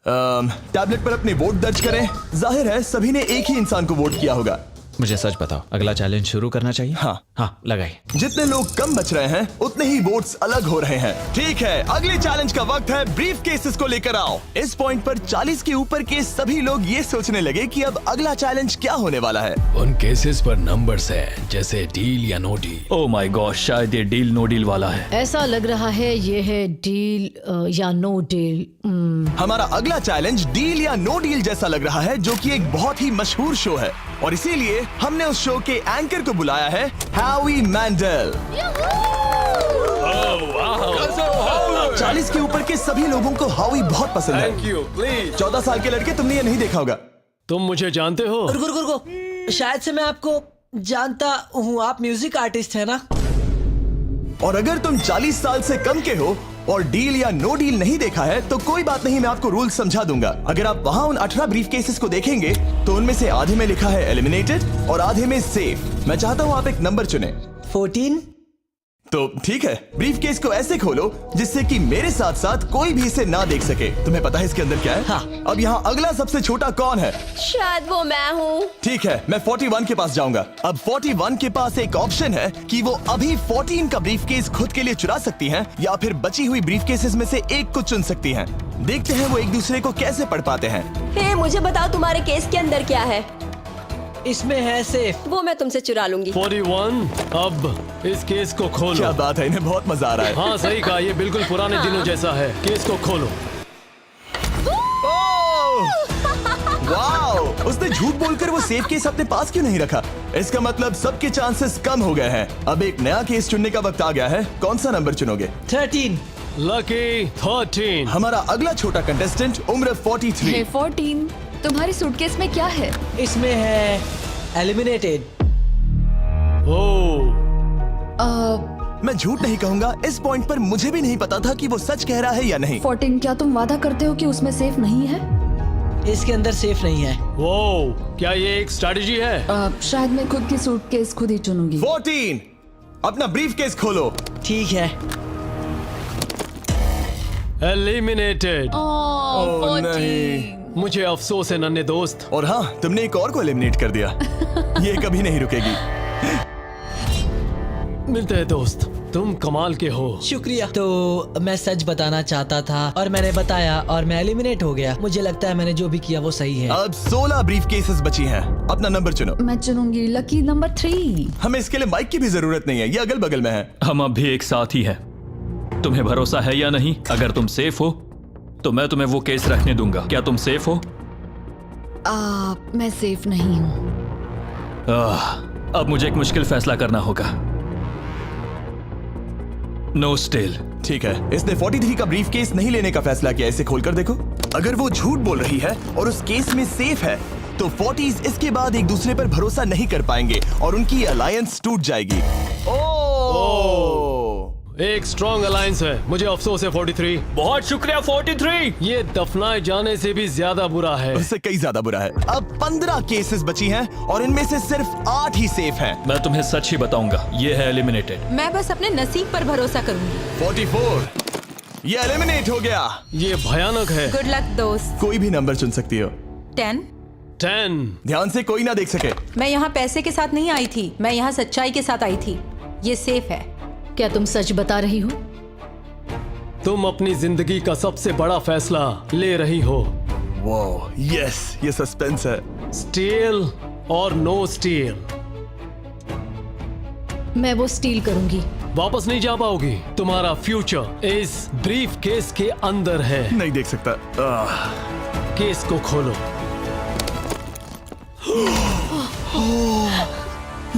टैबलेट पर अपने वोट दर्ज करें। जाहिर है सभी ने एक ही इंसान को वोट किया होगा।
मुझे सच बताओ, अगला चैलेंज शुरू करना चाहिए? हाँ लगाइए।
जितने लोग कम बच रहे हैं उतने ही वोट्स अलग हो रहे हैं। ठीक है, अगले चैलेंज का वक्त है। ब्रीफ केसेस को लेकर आओ। इस पॉइंट पर 40 के ऊपर के सभी लोग ये सोचने लगे कि अब अगला चैलेंज क्या होने वाला है।
उन केसेस पर नंबर्स है, जैसे डील या no deal.
Oh my god, शायद ये डील नो डील वाला है।
ऐसा लग रहा है ये है डील या नो डील।
हमारा अगला चैलेंज डील या नो डील जैसा लग रहा है, जो कि एक बहुत ही मशहूर शो है, और इसीलिए हमने उस शो के एंकर को बुलाया है, हैवी मैंडल। 40 के ऊपर के सभी लोगों को हावी बहुत पसंद है।
Thank you, please.
14 साल के लड़के, तुमने ये नहीं देखा होगा।
तुम मुझे जानते हो?
रुको, शायद से मैं आपको जानता हूँ। आप म्यूजिक आर्टिस्ट है ना?
और अगर तुम 40 साल से कम के हो और डील या नो डील नहीं देखा है तो कोई बात नहीं, मैं आपको रूल समझा दूंगा। अगर आप वहां उन 18 ब्रीफ केसेस को देखेंगे तो उनमें से आधे में लिखा है एलिमिनेटेड और आधे में सेफ। मैं चाहता हूं आप एक नंबर चुने।
14।
तो ठीक है, ब्रीफ केस को ऐसे खोलो जिससे कि मेरे साथ साथ कोई भी इसे ना देख सके। तुम्हें पता है इसके अंदर क्या है?
हाँ।
अब यहाँ अगला सबसे छोटा कौन है?
शायद वो मैं हूँ।
ठीक है, मैं 41 के पास जाऊंगा। अब 41 के पास एक ऑप्शन है कि वो अभी 14 का ब्रीफ केस खुद के लिए चुरा सकती हैं, या फिर बची हुई ब्रीफ केसेस में से एक को चुन सकती हैं। देखते हैं वो एक दूसरे को कैसे पढ़ पाते हैं।
हे, मुझे बताओ तुम्हारे केस के अंदर क्या है?
इसमें है सेफ।
वो मैं तुमसे चुरा लूंगी।
41, अब इस केस को खोलो।
क्या बात है, इन्हें बहुत मजा आ रहा है।
हाँ सही कहा, ये बिल्कुल पुराने दिनों जैसा है। केस को खोलो।
वाओ! उसने झूठ बोलकर वो सेफ केस अपने पास क्यों नहीं रखा? इसका मतलब सबके चांसेस कम हो गए हैं। अब एक नया केस चुनने का वक्त आ गया है। कौन सा नंबर चुनोगे?
13।
लकी 13।
हमारा अगला छोटा कंटेस्टेंट उम्र 43।
हे 14, तुम्हारी सूटकेस में क्या है?
इसमें है एलिमिनेटेड।
ओह,
मैं झूठ नहीं कहूंगा, इस पॉइंट पर मुझे भी नहीं पता था कि वो सच कह रहा है या नहीं।
14, क्या तुम वादा करते हो कि उसमें सेफ नहीं है?
इसके अंदर सेफ नहीं है।
वो क्या ये एक स्ट्रैटेजी है?
शायद मैं खुद की सूटकेस खुद ही चुनूंगी।
14, अपना ब्रीफ केस खोलो।
ठीक है।
एलिमिनेटेड।
ओह नहीं,
मुझे अफसोस है नन्हे दोस्त।
और हाँ, तुमने एक और को एलिमिनेट कर दिया। ये कभी नहीं रुकेगी।
मिलते हैं दोस्त, तुम कमाल के हो।
शुक्रिया। तो मैं सच बताना चाहता था और मैंने बताया और मैं एलिमिनेट हो गया। मुझे लगता है मैंने जो भी किया वो सही है।
अब 16 ब्रीफ केसेस बची हैं। अपना नंबर चुनो।
मैं चुनूंगी लकी नंबर 3।
हमें इसके लिए माइक की भी जरूरत नहीं है, ये अगल बगल में है।
हम अब भी एक साथ ही हैं। तुम्हें भरोसा है या नहीं? अगर तुम सेफ हो तो मैं तुम्हें वो केस रखने दूंगा। क्या तुम सेफ हो?
मैं सेफ नहीं हूँ।
अब मुझे एक मुश्किल फैसला करना होगा। Know still.
ठीक है, इसने 43 का ब्रीफ केस नहीं लेने का फैसला किया। इसे खोलकर देखो। अगर वो झूठ बोल रही है और उस केस में सेफ है तो 40s इसके बाद एक दूसरे पर भरोसा नहीं कर पाएंगे और उनकी अलायंस टूट जाएगी। ओह!
एक स्ट्रॉन्ग अलायंस है। मुझे अफसोस है 43।
बहुत शुक्रिया 43।
ये दफनाए जाने से भी ज्यादा बुरा है।
उससे कई ज्यादा बुरा है। अब 15 केसेस बची हैं और इनमें से सिर्फ 8 ही सेफ हैं।
मैं तुम्हें सच ही बताऊंगा, ये है एलिमिनेटेड।
मैं बस अपने नसीब पर भरोसा करूंगी।
44, ये एलिमिनेट हो गया।
ये भयानक है।
गुड लक दोस्त।
कोई भी नंबर चुन सकती हो।
10।
10।
ध्यान से कोई ना देख सके।
मैं यहाँ पैसे के साथ नहीं आई थी, मैं यहाँ सच्चाई के साथ आई थी। ये सेफ है।
क्या तुम सच बता रही हो?
तुम अपनी जिंदगी का सबसे बड़ा फैसला ले रही हो।
वो यस, ये सस्पेंस है।
स्टील और नो स्टील।
मैं वो स्टील करूंगी।
वापस नहीं जा पाओगी। तुम्हारा फ्यूचर इस ब्रीफ केस के अंदर है।
नहीं देख सकता।
केस को खोलो।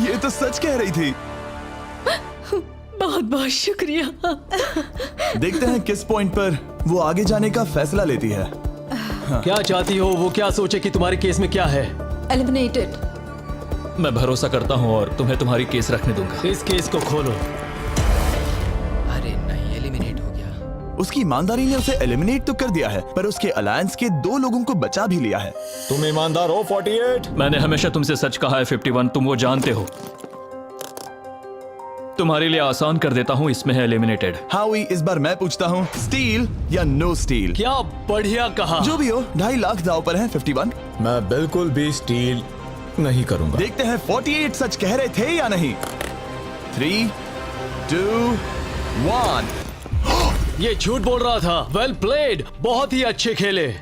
ये तो सच कह रही थी।
बहुत बहुत शुक्रिया।
देखते हैं किस पॉइंट पर वो आगे जाने का फैसला लेती है।
क्या चाहती हो? वो क्या सोचे कि तुम्हारे केस में क्या है?
एलिमिनेटेड।
मैं भरोसा करता हूँ और तुम्हें तुम्हारी केस रखने दूंगा।
इस केस को खोलो।
अरे नहीं, एलिमिनेट हो गया।
उसकी ईमानदारी ने उसे एलिमिनेट तो कर दिया है, पर उसके अलायंस के 2 लोगों को बचा भी लिया है।
तुम ईमानदार हो 48।
मैंने हमेशा तुमसे सच कहा है 51, तुम वो जानते हो। तुम्हारे लिए आसान कर देता हूँ, इसमें है एलिमिनेटेड।
हावी, इस बार मैं पूछता हूँ, स्टील या नो स्टील?
क्या बढ़िया कहा।
जो भी हो, 2.5 लाख दांव पर है 51।
मैं बिल्कुल भी स्टील नहीं करूंगा।
देखते हैं 48 सच कह रहे थे या नहीं। 3, 2, 1।
ये झूठ बोल रहा था। वेल प्लेड, बहुत ही अच्छे खेले।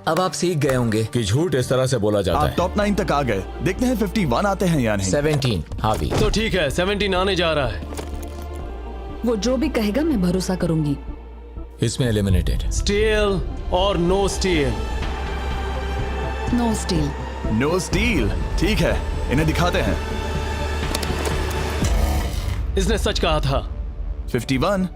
अब आप सीख गए होंगे
कि झूठ इस तरह से बोला जाता
आप
है।
टॉप 9 तक आ गए। देखते हैं 51 आते हैं या नहीं।
17 हावी।
तो ठीक है, 17 आने जा रहा है।
वो जो भी कहेगा मैं भरोसा करूंगी।
इसमें एलिमिनेटेड।
स्टील और no steal.
No steal.
No steal. ठीक है, इन्हें दिखाते हैं।
इसने सच कहा था।
51,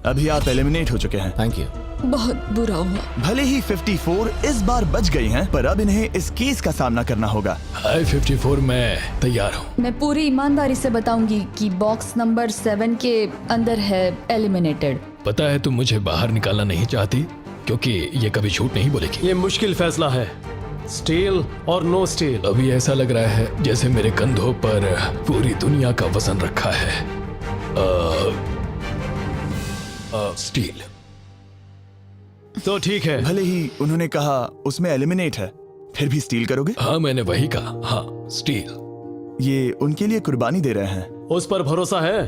अभी आप एलिमिनेट हो चुके हैं।
Thank you.
बहुत बुरा हुआ।
भले ही 54 इस बार बच गई हैं, पर अब इन्हें इस केस का सामना करना होगा।
हाय 54, मैं तैयार हूँ।
मैं पूरी ईमानदारी से बताऊंगी कि बॉक्स नंबर 7 के अंदर है एलिमिनेटेड।
पता है तुम मुझे बाहर निकालना नहीं चाहती, क्योंकि ये कभी झूठ नहीं बोलेगी।
ये मुश्किल फैसला है, स्टील और नो स्टील।
अभी ऐसा लग रहा है जैसे मेरे कंधों पर पूरी दुनिया का वजन रखा है। स्टील।
तो ठीक है।
भले ही उन्होंने कहा उसमें एलिमिनेट है, फिर भी स्टील करोगे?
हाँ, मैंने वही कहा। हाँ, स्टील।
ये उनके लिए कुर्बानी दे रहे हैं।
उस पर भरोसा है?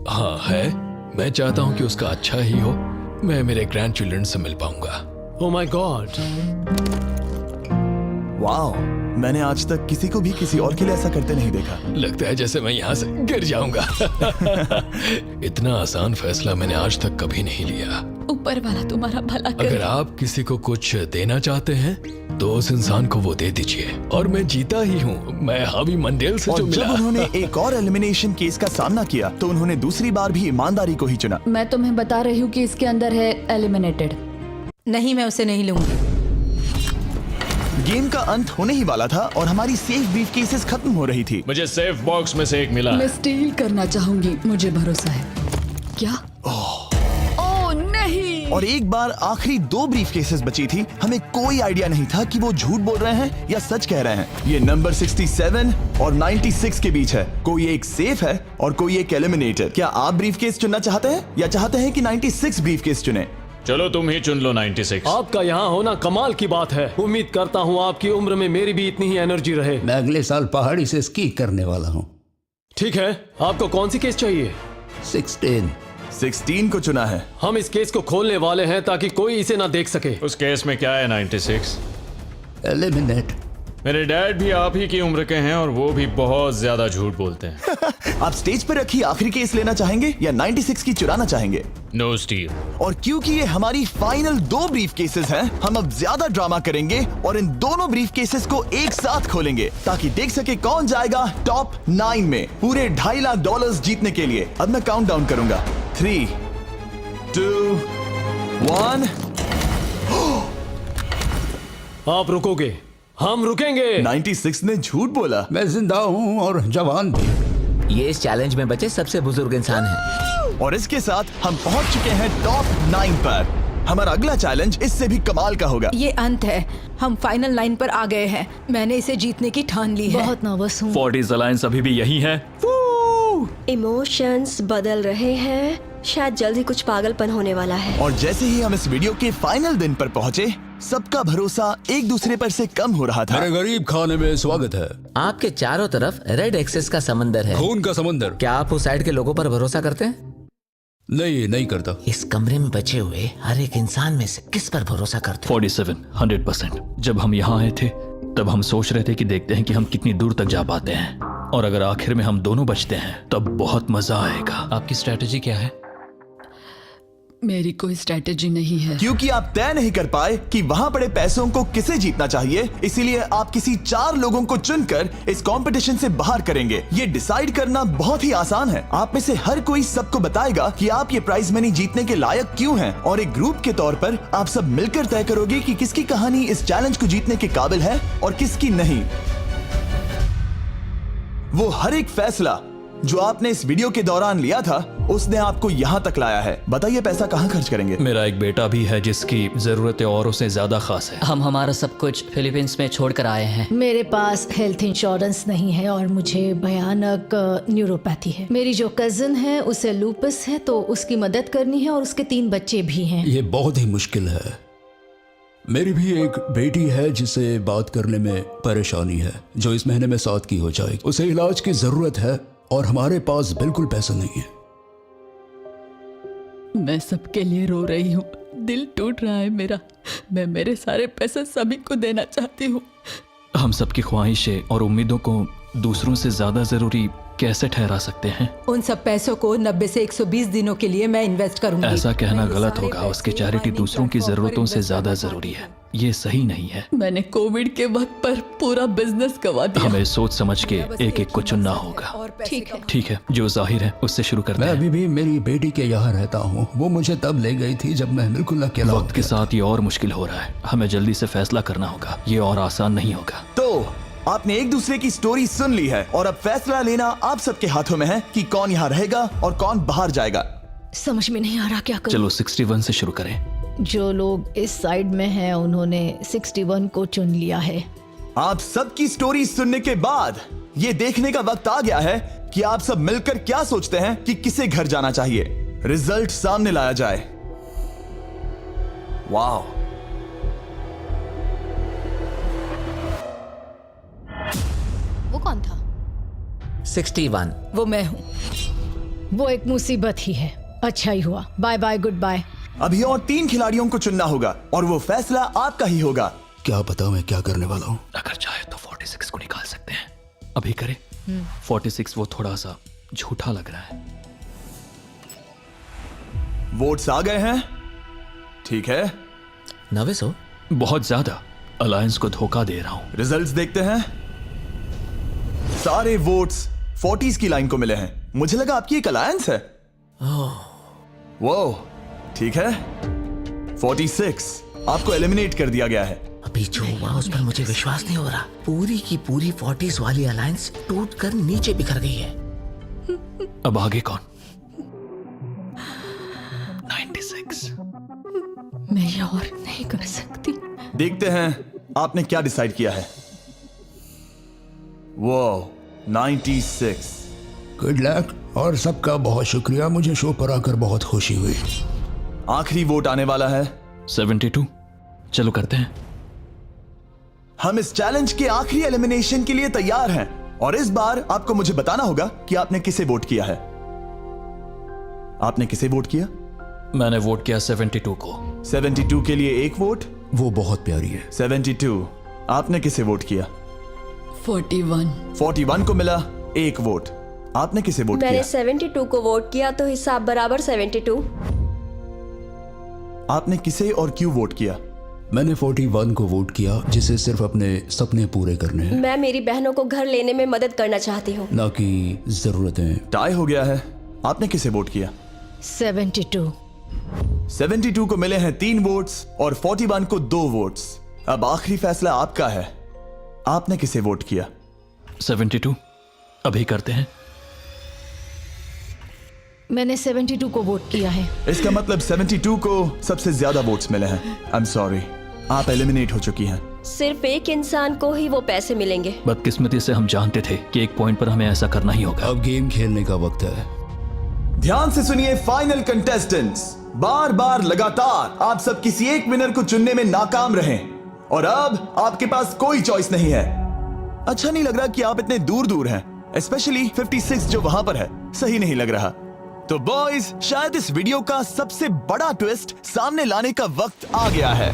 हाँ है। मैं चाहता हूँ कि उसका अच्छा ही हो। मैं मेरे ग्रैंड चिल्ड्रन से मिल पाऊंगा।
ओह माय गॉड।
वाओ, मैंने आज तक किसी को भी किसी और के लिए ऐसा करते नहीं देखा।
लगता है जैसे मैं यहाँ से गिर जाऊंगा। इतना आसान फैसला मैंने आज तक कभी नहीं लिया।
ऊपर वाला तुम्हारा भला करे।
अगर आप किसी को कुछ देना चाहते हैं तो उस इंसान को वो दे दीजिए। और मैं जीता ही हूँ। मैं हावी मंडेल से जो मिला।
जब उन्होंने एक और एलिमिनेशन केस का सामना किया तो उन्होंने दूसरी बार भी ईमानदारी को ही चुना।
मैं तुम्हें बता रही हूँ कि इसके अंदर है एलिमिनेटेड।
नहीं, मैं उसे नहीं लूंगी।
गेम का अंत होने ही वाला था और हमारी सेफ ब्रीफ केसेस खत्म हो रही थी।
मुझे सेफ बॉक्स में से एक मिला।
मैं स्टील करना चाहूंगी, मुझे भरोसा है। क्या? ओह नहीं।
और एक बार आखिरी 2 ब्रीफ केसेस बची थी। हमें कोई आइडिया नहीं था कि वो झूठ बोल रहे हैं या सच कह रहे हैं। ये नंबर 67 और 96 के बीच है। कोई एक सेफ है और कोई एक एलिमिनेटेड। क्या आप ब्रीफ केस चुनना चाहते हैं या चाहते हैं कि 96 ब्रीफ केस चुने?
चलो तुम ही चुन लो 96।
आपका यहाँ होना कमाल की बात है। उम्मीद करता हूँ आपकी उम्र में मेरी भी इतनी ही एनर्जी रहे।
मैं अगले साल पहाड़ी से स्की करने वाला हूँ।
ठीक है, आपको कौन सी केस चाहिए?
16 को चुना है।
हम इस केस को खोलने वाले हैं ताकि कोई इसे ना देख सके।
उस केस में क्या है 96?
एलिमिनेट।
मेरे डैड भी आप ही की उम्र के हैं और वो भी बहुत ज्यादा झूठ बोलते हैं।
आप स्टेज पर रखी आखिरी केस लेना चाहेंगे या 96 की चुराना चाहेंगे?
No steal.
और क्योंकि ये हमारी फाइनल 2 ब्रीफ केसेस हैं, हम अब ज्यादा ड्रामा करेंगे और इन दोनों ब्रीफ केसेस को एक साथ खोलेंगे ताकि देख सके कौन जाएगा टॉप 9 में पूरे $2.5 लाख जीतने के लिए। अब मैं काउंट डाउन करूंगा। 3, 2, 1।
आप रुकोगे, हम रुकेंगे।
96 ने झूठ बोला।
मैं जिंदा हूँ और जवान भी।
ये इस चैलेंज में बचे सबसे बुजुर्ग इंसान हैं।
और इसके साथ हम पहुंच चुके हैं टॉप 9 पर। हमारा अगला चैलेंज इससे भी कमाल का होगा।
ये अंत है, हम फाइनल लाइन पर आ गए हैं। मैंने इसे जीतने की ठान ली है।
बहुत नर्वस हूँ।
40s अलायंस अभी भी यही है।
इमोशंस बदल रहे हैं, शायद जल्द ही कुछ पागलपन होने वाला है।
और जैसे ही हम इस वीडियो के फाइनल दिन पर पहुंचे, सबका भरोसा एक दूसरे पर से कम हो रहा था।
मेरे गरीब खाने में स्वागत है।
आपके चारों तरफ रेड एक्सेस का समंदर है,
खून का समंदर।
क्या आप उस साइड के लोगों पर भरोसा करते हैं?
नहीं करता।
इस कमरे में बचे हुए हर एक इंसान में से किस पर भरोसा करते?
47 100%। जब हम यहाँ आए थे तब हम सोच रहे थे कि देखते हैं कि हम कितनी दूर तक जा पाते हैं, और अगर आखिर में हम दोनों बचते हैं तब बहुत मजा आएगा।
आपकी स्ट्रेटेजी क्या है?
मेरी कोई स्ट्रेटेजी नहीं है।
क्योंकि आप तय नहीं कर पाए कि वहां पड़े पैसों को किसे जीतना चाहिए, इसीलिए आप किसी 4 लोगों को चुनकर इस कंपटीशन से बाहर करेंगे। ये डिसाइड करना बहुत ही आसान है। आप में से हर कोई सबको बताएगा कि आप ये प्राइज मनी जीतने के लायक क्यों हैं, और एक ग्रुप के तौर पर आप सब मिलकर तय करोगे कि किसकी कहानी इस चैलेंज को जीतने के काबिल है और किसकी नहीं। वो हर एक फैसला जो आपने इस वीडियो के दौरान लिया था, उसने आपको यहाँ तक लाया है। बताइए पैसा कहाँ खर्च करेंगे?
मेरा एक बेटा भी है जिसकी जरूरतें औरों से ज्यादा खास है।
हम हमारा सब कुछ फिलीपींस में छोड़कर आए हैं।
मेरे पास हेल्थ इंश्योरेंस नहीं है और मुझे भयानक न्यूरोपैथी है। मेरी जो कजिन है उसे लूपस है, तो उसकी मदद करनी है, और उसके 3 बच्चे भी हैं।
ये बहुत ही मुश्किल है। मेरी भी एक बेटी है जिसे बात करने में परेशानी है, जो इस महीने में 7 की हो जाएगी। उसे इलाज की जरूरत है और हमारे पास बिल्कुल पैसा नहीं है।
मैं सबके लिए रो रही हूँ, दिल टूट रहा है मेरा। मैं मेरे सारे पैसे सभी को देना चाहती हूँ।
हम सबकी ख्वाहिशें और उम्मीदों को दूसरों से ज्यादा जरूरी कैसे ठहरा सकते हैं?
उन सब पैसों को 90 से 120 दिनों के लिए मैं इन्वेस्ट करूंगी।
ऐसा कहना गलत होगा। उसकी चैरिटी दूसरों की जरूरतों से ज्यादा जरूरी है। ये सही नहीं है।
मैंने कोविड के वक्त पर पूरा बिजनेस गवा दिया।
हमें सोच समझ के एक एक को चुनना होगा। ठीक है, जो जाहिर है उससे शुरू करते हैं।
मैं अभी भी मेरी बेटी के यहाँ रहता हूँ। वो मुझे तब ले गई थी जब मैं बिल्कुल अकेला।
वक्त के साथ ये और मुश्किल हो रहा है। हमें जल्दी से फैसला करना होगा। ये और आसान नहीं होगा।
तो आपने एक दूसरे की स्टोरी सुन ली है और अब फैसला लेना आप सबके हाथों में है कि कौन यहाँ रहेगा और कौन बाहर जाएगा।
समझ में नहीं आ रहा क्या करूं।
चलो 61 से शुरू करें।
जो लोग इस साइड में हैं उन्होंने 61 को चुन लिया है।
आप सबकी स्टोरी सुनने के बाद ये देखने का वक्त आ गया है कि आप सब मिलकर क्या सोचते हैं कि किसे घर जाना चाहिए। रिजल्ट सामने लाया जाए। वाह,
वो कौन था?
61।
वो मैं हूँ।
वो एक मुसीबत ही है। अच्छा ही हुआ। Bye bye, goodbye.
अभी और 3 खिलाड़ियों को चुनना होगा और वो फैसला आपका ही होगा।
क्या पता मैं क्या करने वाला हूँ।
अगर चाहे तो 46 को निकाल सकते हैं। अभी करें? 46 वो थोड़ा सा झूठा लग रहा है।
वोट्स आ गए हैं। ठीक है।
नर्वस हो?
बहुत ज्यादा। अलायंस को धोखा दे रहा हूं।
रिजल्ट्स देखते हैं। सारे वोट्स 40s की लाइन को मिले हैं। मुझे लगा आपकी एक अलायंस है। वो ठीक है। 46 आपको एलिमिनेट कर दिया गया है।
अभी जो हुआ उस पर मुझे विश्वास नहीं हो रहा। पूरी की पूरी 40s वाली अलायंस टूटकर नीचे बिखर गई है।
अब आगे कौन? 96।
मैं ये और नहीं कर सकती।
देखते हैं आपने क्या डिसाइड किया है। वो 96।
गुड लक और सबका बहुत शुक्रिया। मुझे शो पर आकर बहुत खुशी हुई।
आखिरी वोट आने वाला है।
72। चलो करते हैं।
हम इस चैलेंज के आखिरी एलिमिनेशन के लिए तैयार हैं और इस बार आपको मुझे बताना होगा कि आपने किसे वोट किया है। आपने किसे वोट किया?
मैंने वोट किया 72 को।
72 के लिए 1 वोट।
वो बहुत प्यारी है।
72। आपने किसे वोट किया?
41।
41 को मिला 1 वोट। आपने किसे वोट किया?
मैंने 72 को वोट किया, तो हिसाब बराबर 72।
आपने किसे और क्यों वोट किया?
मैंने 41 को वोट किया, जिसे सिर्फ अपने सपने पूरे करने हैं।
मैं मेरी बहनों को घर लेने में मदद करना चाहती हूँ,
ना कि जरूरतें।
टाई हो गया है। आपने किसे वोट किया?
72।
72 को मिले हैं 3 वोट्स और 41 को 2 वोट्स। अब आखिरी फैसला आपका है। आपने किसे वोट किया?
72। अभी करते हैं।
मैंने 72 को वोट किया है।
इसका मतलब 72 को सबसे ज्यादा वोट्स मिले हैं। आई एम सॉरी, आप एलिमिनेट हो चुकी हैं।
सिर्फ एक इंसान को ही वो पैसे मिलेंगे।
बदकिस्मती से हम जानते थे कि एक पॉइंट पर हमें ऐसा करना ही होगा।
अब गेम खेलने का वक्त है।
ध्यान से सुनिए फाइनल कंटेस्टेंट्स, बार बार लगातार आप सब किसी एक विनर को चुनने में नाकाम रहे और अब आपके पास कोई चॉइस नहीं है। अच्छा नहीं लग रहा कि आप इतने दूर दूर हैं, स्पेशली 56 जो वहां पर है, सही नहीं लग रहा। तो बॉयज, शायद इस वीडियो का सबसे बड़ा ट्विस्ट सामने लाने का वक्त आ गया है।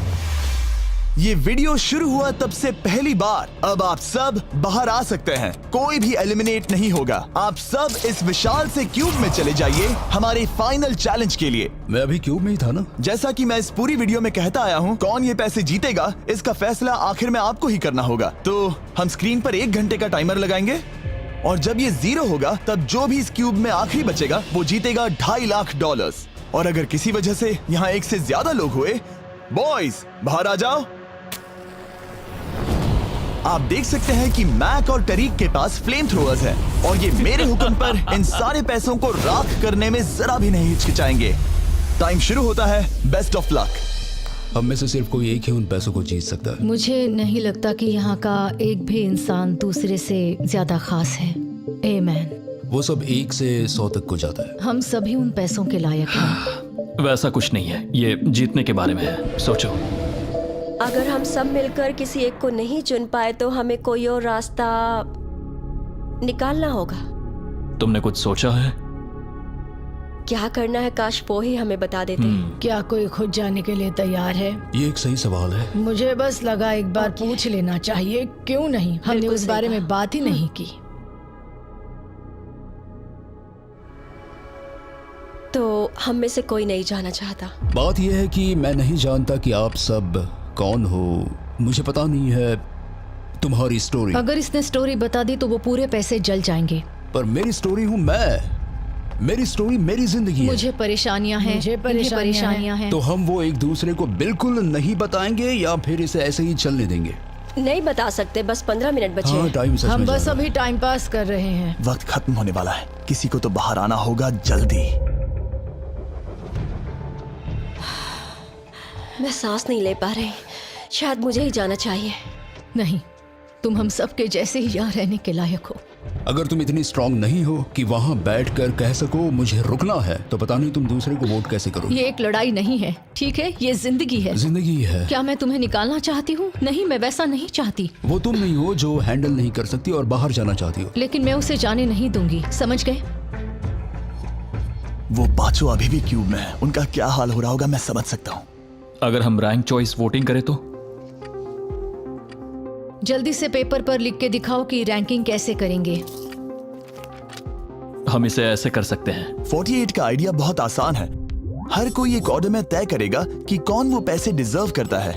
ये वीडियो शुरू हुआ तब से पहली बार अब आप सब बाहर आ सकते हैं, कोई भी एलिमिनेट नहीं होगा। आप सब इस विशाल से क्यूब में चले जाइए हमारे फाइनल चैलेंज के लिए।
मैं अभी क्यूब में ही था ना।
जैसा कि मैं इस पूरी वीडियो में कहता आया हूँ, कौन ये पैसे जीतेगा इसका फैसला आखिर में आपको ही करना होगा। तो हम स्क्रीन पर 1 घंटे का टाइमर लगाएंगे और जब ये 0 होगा तब जो भी इस क्यूब में आखिरी बचेगा वो जीतेगा $2.5 लाख। और अगर किसी वजह से यहाँ एक से ज्यादा लोग हुए, बॉयज बाहर आ जाओ। आप देख सकते हैं कि मैक और टरीक के पास फ्लेम थ्रोअर्स हैं और ये मेरे हुक्म पर इन सारे पैसों को राख करने में जरा भी नहीं हिचकिचाएंगे। टाइम शुरू होता है, बेस्ट ऑफ लक।
हम में से सिर्फ कोई एक ही उन पैसों को जीत सकता है।
मुझे नहीं लगता कि यहाँ का एक भी इंसान दूसरे से ज्यादा खास है। आमीन।
वो सब 1 से 100 तक को जाता है।
हम सभी उन पैसों के लायक हैं।
वैसा कुछ नहीं है, ये जीतने के बारे में है। सोचो,
अगर हम सब मिलकर किसी एक को नहीं चुन पाए तो हमें कोई और रास्ता निकालना होगा।
तुमने कुछ सोचा है?
क्या करना है, काश वो ही हमें बता देते।
क्या कोई खुद जाने के लिए तैयार है?
ये एक सही सवाल है।
मुझे बस लगा एक बार पूछ लेना चाहिए, क्यों नहीं? हमने उस बारे में बात ही नहीं की।
तो हम में से कोई नहीं जाना चाहता।
बात यह है कि मैं नहीं जानता कि आप सब कौन हो, मुझे पता नहीं है तुम्हारी स्टोरी।
अगर इसने स्टोरी बता दी तो वो पूरे पैसे जल जाएंगे।
पर मेरी स्टोरी हूँ मैं, मेरी स्टोरी मेरी जिंदगी है।
मुझे परेशानियां हैं, मुझे परेशानियां हैं।
तो हम वो एक दूसरे को बिल्कुल नहीं बताएंगे या फिर इसे ऐसे ही चलने देंगे?
नहीं बता सकते, बस 15 मिनट बचे।
हाँ, टाइम सच में
हम बस
जा रहा
अभी टाइम पास कर रहे हैं।
वक्त खत्म होने वाला है, किसी को तो बाहर आना होगा जल्दी।
मैं सांस नहीं ले पा रही, शायद मुझे ही जाना चाहिए।
नहीं, तुम हम सब के जैसे ही यहाँ रहने के लायक हो।
अगर तुम इतनी स्ट्रांग नहीं हो कि वहाँ बैठकर कह सको मुझे रुकना है, तो पता नहीं तुम दूसरे को वोट कैसे करोगे।
ये एक लड़ाई नहीं है, ठीक है? ये जिंदगी है।
जिंदगी है।
क्या मैं तुम्हें निकालना चाहती हूँ? नहीं, मैं वैसा नहीं चाहती।
वो तुम नहीं हो जो हैंडल नहीं कर सकती और बाहर जाना चाहती हो।
लेकिन मैं उसे जाने नहीं दूंगी, समझ गए?
वो पांचों अभी भी क्यूब में है, उनका क्या हाल हो रहा होगा मैं समझ सकता हूँ।
अगर हम रैंक चॉइस वोटिंग करें तो?
जल्दी से पेपर पर लिख के दिखाओ कि रैंकिंग कैसे करेंगे।
हम इसे ऐसे कर सकते हैं।
48 का आइडिया बहुत आसान है। हर कोई एक ऑर्डर में तय करेगा कि कौन वो पैसे डिजर्व करता है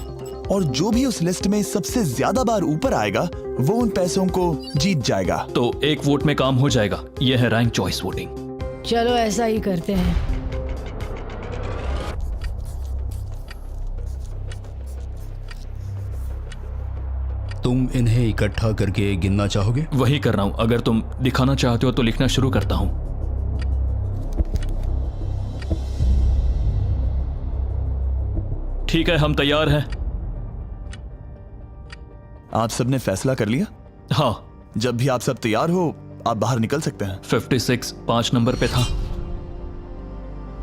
और जो भी उस लिस्ट में सबसे ज्यादा बार ऊपर आएगा वो उन पैसों को जीत जाएगा।
तो एक वोट में काम हो जाएगा। यह है रैंक चॉइस वोटिंग।
चलो ऐसा ही करते हैं।
तुम इन्हें इकट्ठा करके गिनना चाहोगे?
वही कर रहा हूं। अगर तुम दिखाना चाहते हो तो लिखना शुरू करता हूं। ठीक है, हम तैयार हैं।
आप सबने फैसला कर लिया?
हाँ।
जब भी आप सब तैयार हो आप बाहर निकल सकते हैं।
56 5 नंबर पे था।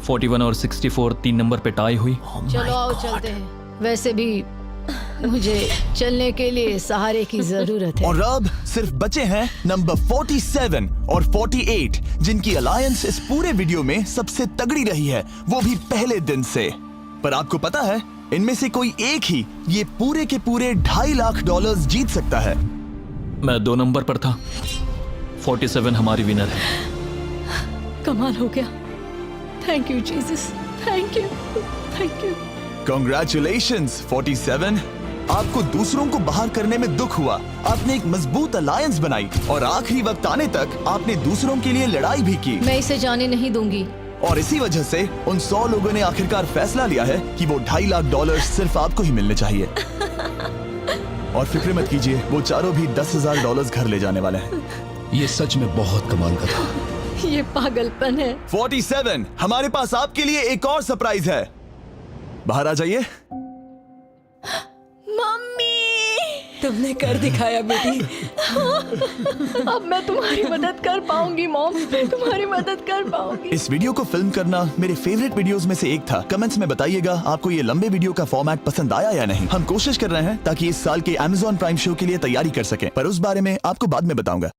41 और 64 3 नंबर पे टाई हुई।
चलो आओ चलते हैं। वैसे भी मुझे चलने के लिए सहारे की जरूरत है।
और अब सिर्फ बचे हैं नंबर 47 और 48 जिनकी अलायंस इस पूरे वीडियो में सबसे तगड़ी रही है, वो भी पहले दिन से। पर आपको पता है इनमें से कोई एक ही ये पूरे के पूरे $2.5 लाख जीत सकता है।
मैं 2 नंबर पर था। 47 हमारी विनर है।
कमाल हो गया। Thank you Jesus, thank you, thank you.
Congratulations 47। आपको दूसरों को बाहर करने में दुख हुआ, आपने एक मजबूत अलायंस बनाई और आखिरी वक्त आने तक आपने दूसरों के लिए लड़ाई भी की।
मैं इसे जाने नहीं दूंगी।
और इसी वजह से उन 100 लोगों ने आखिरकार फैसला लिया है कि वो $2.5 लाख सिर्फ आपको ही मिलने चाहिए। और फिक्र मत कीजिए, वो चारों भी $10,000 घर ले जाने वाले हैं।
ये सच में बहुत कमाल का था।
ये पागलपन है।
47, हमारे पास आपके लिए एक और सरप्राइज है। बाहर आ जाइए।
मम्मी, तुमने कर दिखाया बेटी। अब मैं तुम्हारी मदद कर पाऊंगी मॉम, मैं तुम्हारी मदद कर पाऊंगी।
इस वीडियो को फिल्म करना मेरे फेवरेट वीडियोस में से एक था। कमेंट्स में बताइएगा आपको ये लंबे वीडियो का फॉर्मेट पसंद आया या नहीं। हम कोशिश कर रहे हैं ताकि इस साल के Amazon प्राइम शो के लिए तैयारी कर सकें, पर उस बारे में आपको बाद में बताऊंगा।